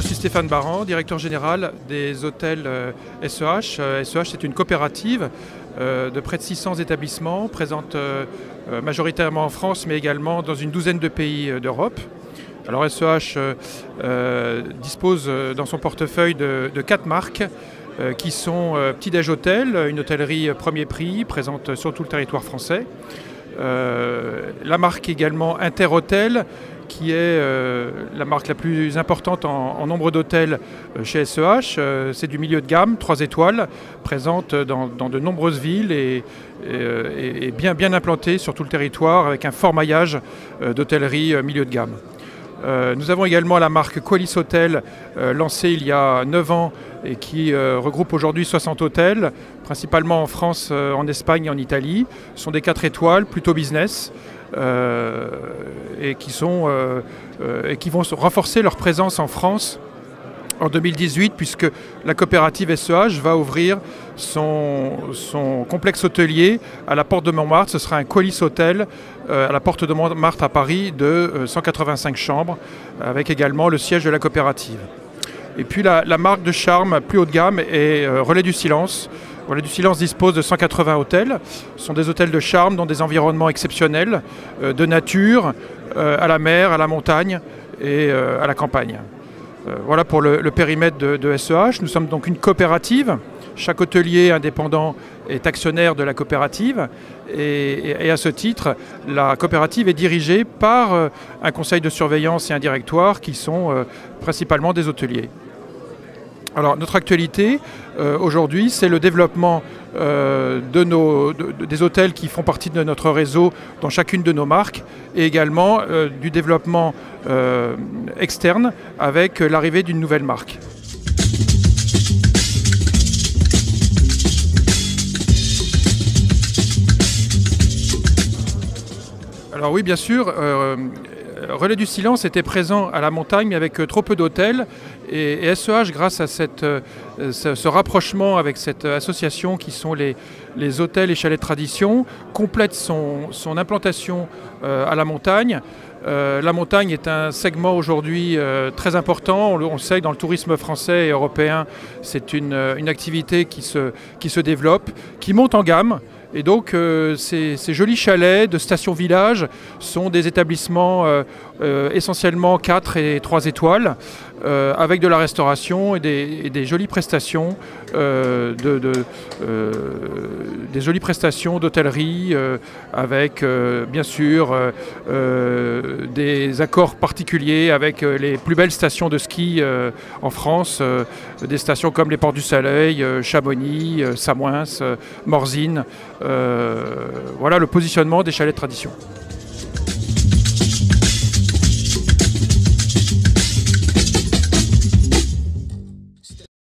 suis Stéphane Baran, directeur général des hôtels SEH. SEH, c'est une coopérative de près de 600 établissements, présente majoritairement en France, mais également dans une douzaine de pays d'Europe. Alors SEH dispose dans son portefeuille de 4 marques qui sont Petit Déj Hôtel, une hôtellerie premier prix présente sur tout le territoire français. La marque également Interhôtel, qui est la marque la plus importante en nombre d'hôtels chez SEH. C'est du milieu de gamme, 3 étoiles, présente dans de nombreuses villes et bien implantée sur tout le territoire avec un fort maillage d'hôtellerie milieu de gamme. Nous avons également la marque Qualis Hotel, lancée il y a 9 ans et qui regroupe aujourd'hui 60 hôtels, principalement en France, en Espagne et en Italie. Ce sont des 4 étoiles, plutôt business, et qui vont renforcer leur présence en France en 2018, puisque la coopérative SEH va ouvrir son complexe hôtelier à la Porte de Montmartre. Ce sera un Qualis Hotel à la Porte de Montmartre à Paris de 185 chambres, avec également le siège de la coopérative. Et puis la marque de charme plus haut de gamme est Relais du Silence. Relais du Silence dispose de 180 hôtels. Ce sont des hôtels de charme dans des environnements exceptionnels, de nature, à la mer, à la montagne et à la campagne. Voilà pour le périmètre de SEH. Nous sommes donc une coopérative. Chaque hôtelier indépendant est actionnaire de la coopérative et à ce titre, la coopérative est dirigée par un conseil de surveillance et un directoire qui sont principalement des hôteliers. Alors notre actualité aujourd'hui, c'est le développement des hôtels qui font partie de notre réseau dans chacune de nos marques et également du développement externe avec l'arrivée d'une nouvelle marque. Alors oui, bien sûr, Relais du Silence était présent à la montagne mais avec trop peu d'hôtels et SEH, grâce à ce rapprochement avec cette association qui sont les hôtels et chalets de tradition, complète son implantation à la montagne. La montagne est un segment aujourd'hui très important. On le sait que dans le tourisme français et européen, c'est une activité qui se développe, qui monte en gamme. Et donc ces jolis chalets de station-village sont des établissements essentiellement 4 et 3 étoiles avec de la restauration et des jolies prestations des jolies prestations d'hôtellerie avec bien sûr des accords particuliers avec les plus belles stations de ski en France, des stations comme les Portes du Soleil, Chamonix, Samoins, Morzine. Voilà le positionnement des chalets de tradition.